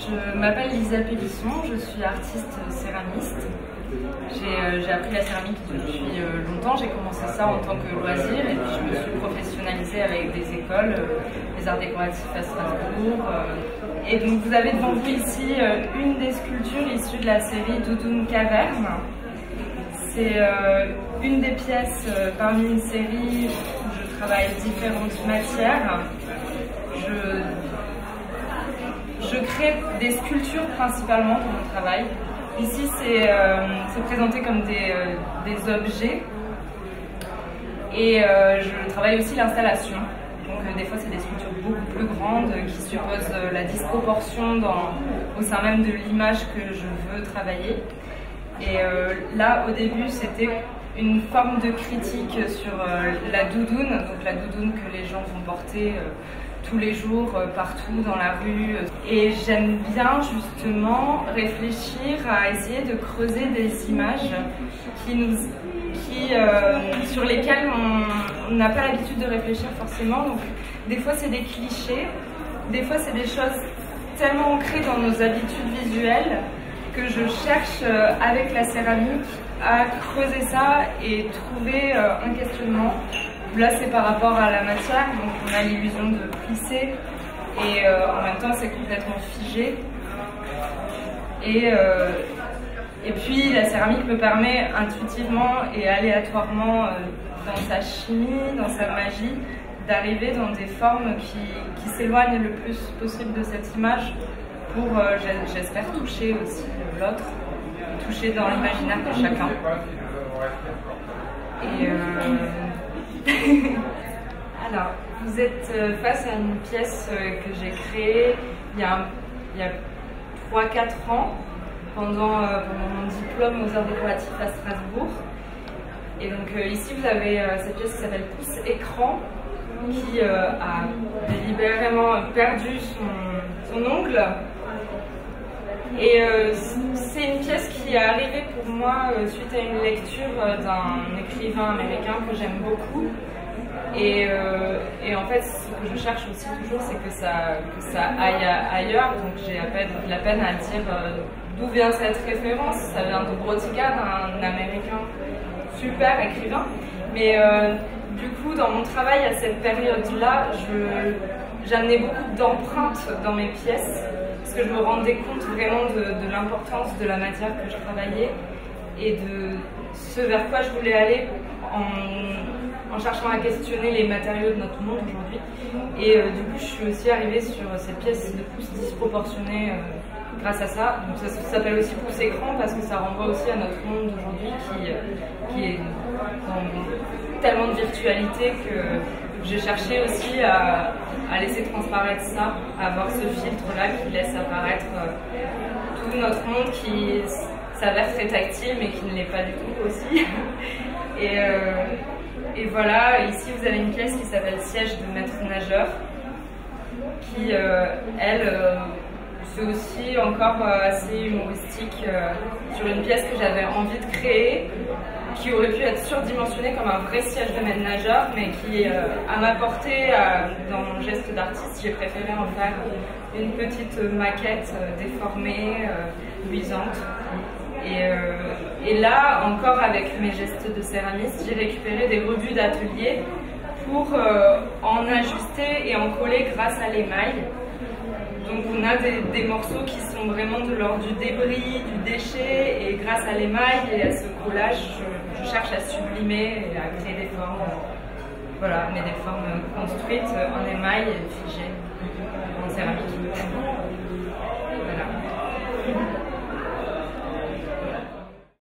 Je m'appelle Lisa Pélisson, je suis artiste céramiste. J'ai appris la céramique depuis longtemps, j'ai commencé ça en tant que loisir et puis je me suis professionnalisée avec des écoles, les arts décoratifs à Strasbourg. Et donc vous avez devant vous ici une des sculptures issues de la série Doudoune Caverne. C'est une des pièces parmi une série où je travaille différentes matières. Je crée des sculptures principalement pour mon travail. Ici, c'est présenté comme des objets. Et je travaille aussi l'installation. Donc des fois, c'est des sculptures beaucoup plus grandes qui supposent la disproportion au sein même de l'image que je veux travailler. Et là, au début, c'était une forme de critique sur la doudoune, donc la doudoune que les gens vont porter tous les jours, partout dans la rue. Et j'aime bien justement réfléchir à essayer de creuser des images sur lesquelles on n'a pas l'habitude de réfléchir forcément. Donc des fois c'est des clichés, des fois c'est des choses tellement ancrées dans nos habitudes visuelles que je cherche avec la céramique à creuser ça et trouver un questionnement. Là, c'est par rapport à la matière, donc on a l'illusion de plisser et en même temps, c'est complètement figé. Et puis, la céramique me permet intuitivement et aléatoirement, dans sa chimie, dans sa magie, d'arriver dans des formes qui s'éloignent le plus possible de cette image pour, j'espère, toucher aussi l'autre, toucher dans l'imaginaire de chacun. Et alors, vous êtes face à une pièce que j'ai créée il y a 3-4 ans pendant mon diplôme aux arts décoratifs à Strasbourg. Et donc ici vous avez cette pièce qui s'appelle Pouce Écran qui a délibérément perdu son ongle. Et c'est une pièce qui est arrivée pour moi suite à une lecture d'un écrivain américain que j'aime beaucoup. Et en fait, ce que je cherche aussi toujours, c'est que ça aille ailleurs. Donc j'ai de la peine à dire d'où vient cette référence. Ça vient de Brotica, d'un américain super écrivain. Mais du coup, dans mon travail à cette période-là, j'amenais beaucoup d'empreintes dans mes pièces. Parce que je me rendais compte vraiment de l'importance de la matière que je travaillais et de ce vers quoi je voulais aller en cherchant à questionner les matériaux de notre monde aujourd'hui. Et du coup, je suis aussi arrivée sur cette pièce de pouce disproportionné grâce à ça. Donc ça s'appelle aussi pouce écran parce que ça renvoie aussi à notre monde d'aujourd'hui qui est dans tellement de virtualité que j'ai cherché aussi à laisser transparaître ça, à avoir ce filtre-là qui laisse apparaître tout notre monde qui s'avère très tactile mais qui ne l'est pas du tout aussi. Et voilà, ici vous avez une pièce qui s'appelle Siège de maître nageur qui, elle, c'est aussi encore assez humoristique sur une pièce que j'avais envie de créer qui aurait pu être surdimensionné comme un vrai siège de maître nageur, mais qui, à ma portée, dans mon geste d'artiste, j'ai préféré en faire une petite maquette déformée, luisante. Et là, encore avec mes gestes de céramiste, j'ai récupéré des rebuts d'atelier pour en ajuster et en coller grâce à l'émail. Donc on a des morceaux qui sont vraiment de l'ordre du débris, du déchet, et grâce à l'émail et à ce collage, je cherche à sublimer et à créer des formes, voilà, mais des formes construites en émail et figées en céramique.